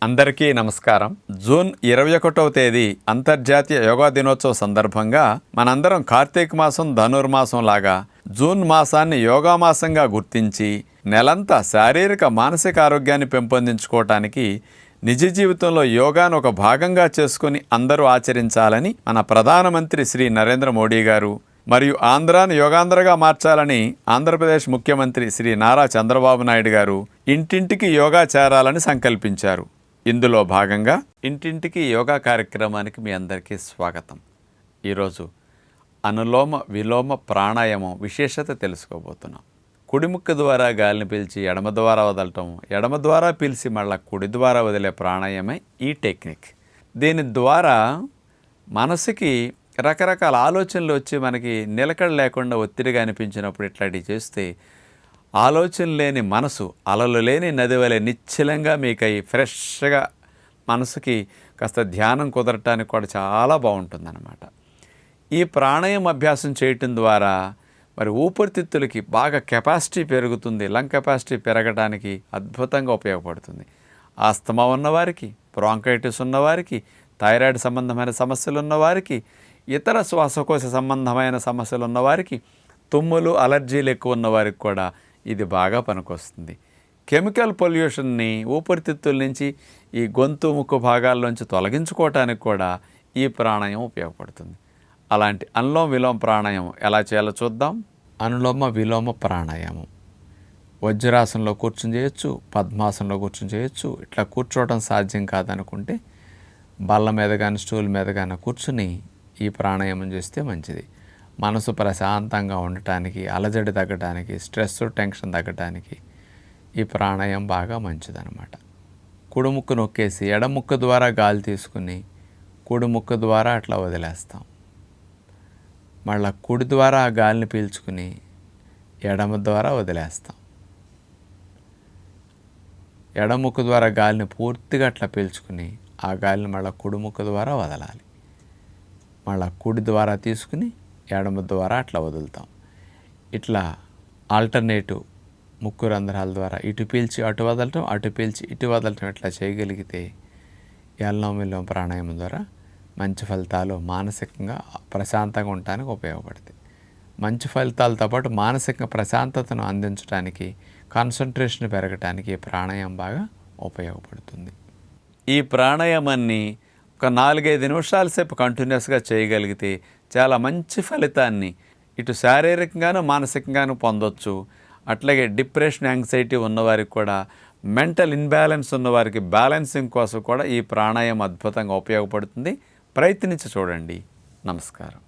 అందరికీ నమస్కారం. జూన్ 21వ తేదీ అంతర్జాతీయ యోగా దినోత్సవ సందర్భంగా మనందరం కార్తీక మాసం ధనుర్మాసం లాగా జూన్ మాసాన్ని యోగా మాసంగా గుర్తించి నెలంతా శారీరక మానసిక ఆరోగ్యాన్ని పెంపొందించుకోవటానికి నిజ జీవితంలో యోగాను ఒక భాగంగా చేసుకుని అందరూ ఆచరించాలని మన ప్రధానమంత్రి శ్రీ నరేంద్ర మోడీ గారు మరియు ఆంధ్రాను యోగాంధ్రగా మార్చాలని ఆంధ్రప్రదేశ్ ముఖ్యమంత్రి శ్రీ నారా చంద్రబాబు నాయుడు గారు ఇంటింటికి యోగా చేరాలని సంకల్పించారు. ఇందులో భాగంగా ఇంటింటికి యోగా కార్యక్రమానికి మీ అందరికీ స్వాగతం. ఈరోజు అనులోమ విలోమ ప్రాణాయామం విశేషత తెలుసుకోబోతున్నాం. కుడిముక్క ద్వారా గాలిని పీల్చి ఎడమ ద్వారా వదలటం, ఎడమ ద్వారా పీల్చి మళ్ళీ కుడి ద్వారా వదిలే ప్రాణాయామే ఈ టెక్నిక్. దీని ద్వారా మనసుకి రకరకాల ఆలోచనలు వచ్చి మనకి నిలకడ లేకుండా ఒత్తిడిగా అనిపించినప్పుడు ఇట్లాంటివి చేస్తే ఆలోచన లేని మనసు అలలు లేని నది వలె నిశ్చలంగా మీకై ఫ్రెష్గా మనసుకి కాస్త ధ్యానం కుదరటానికి కూడా చాలా బాగుంటుందన్నమాట. ఈ ప్రాణాయామ అభ్యాసం చేయటం ద్వారా మరి ఊపిరితిత్తులకి బాగా కెపాసిటీ పెరుగుతుంది. లంగ్ కెపాసిటీ పెరగడానికి అద్భుతంగా ఉపయోగపడుతుంది. ఆస్తమా ఉన్నవారికి, బ్రాంకైటిస్ ఉన్నవారికి, థైరాయిడ్ సంబంధమైన సమస్యలు ఉన్నవారికి, ఇతర శ్వాసకోశ సంబంధమైన సమస్యలు ఉన్నవారికి, తుమ్ములు అలర్జీలు ఎక్కువ ఉన్నవారికి కూడా ఇది బాగా పనికొస్తుంది. కెమికల్ పొల్యూషన్ని ఊపిరితిత్తుల నుంచి ఈ గొంతు ముక్కు భాగాల్లోంచి తొలగించుకోవటానికి కూడా ఈ ప్రాణాయామం ఉపయోగపడుతుంది. అలాంటి అనులోమ విలోమ ప్రాణాయామం ఎలా చేయాలో చూద్దాం. అనులోమ విలోమ ప్రాణాయామం వజ్రాసనంలో కూర్చుని చేయొచ్చు, పద్మాసనంలో కూర్చుని చేయొచ్చు. ఇట్లా కూర్చోవడం సాధ్యం కాదనుకుంటే బల్ల మీద కానీ స్టూల్ మీద కానీ కూర్చుని ఈ ప్రాణాయామం చేస్తే మంచిది. మనసు ప్రశాంతంగా ఉండటానికి, అలజడి తగ్గడానికి, స్ట్రెస్ టెన్షన్ తగ్గడానికి ఈ ప్రాణాయామం బాగా మంచిదన్నమాట. కుడి ముక్కు నొక్కేసి ఎడమ ముక్కు ద్వారా గాలి తీసుకుని కుడి ముక్కు ద్వారా అట్లా వదిలేస్తాం. మళ్ళీ కుడి ద్వారా ఆ గాలిని పీల్చుకుని ఎడమ ద్వారా వదిలేస్తాం. ఎడమ ముక్కు ద్వారా గాలిని పూర్తిగా అట్లా పీల్చుకుని ఆ గాలిని మళ్ళీ కుడి ముక్కు ద్వారా వదలాలి. మళ్ళీ కుడి ద్వారా తీసుకుని ఎడమ ద్వారా అట్లా వదులుతాం. ఇట్లా ఆల్టర్నేటివ్ ముక్కు రంధ్రాల ద్వారా ఇటు పీల్చి అటు వదలటం, అటు పీల్చి ఇటు వదలటం ఇట్లా చేయగలిగితే అనులోమ విలోమ ప్రాణాయామం ద్వారా మంచి ఫలితాలు మానసికంగా ప్రశాంతంగా ఉండటానికి ఉపయోగపడతాయి. మంచి ఫలితాలతో పాటు మానసిక ప్రశాంతతను అందించడానికి, కాన్సన్ట్రేషన్ పెరగటానికి ఈ ప్రాణాయామం బాగా ఉపయోగపడుతుంది. ఈ ప్రాణాయామాన్ని ఒక 4-5 నిమిషాల సేపు కంటిన్యూస్గా చేయగలిగితే చాలా మంచి ఫలితాన్ని ఇటు శారీరకంగాను మానసికంగాను పొందొచ్చు. అట్లాగే డిప్రెషన్, యాంగ్జైటీ ఉన్నవారికి కూడా, మెంటల్ ఇన్బ్యాలెన్స్ ఉన్నవారికి బ్యాలెన్సింగ్ కోసం కూడా ఈ ప్రాణాయామం అద్భుతంగా ఉపయోగపడుతుంది. ప్రయత్నించి చూడండి. నమస్కారం.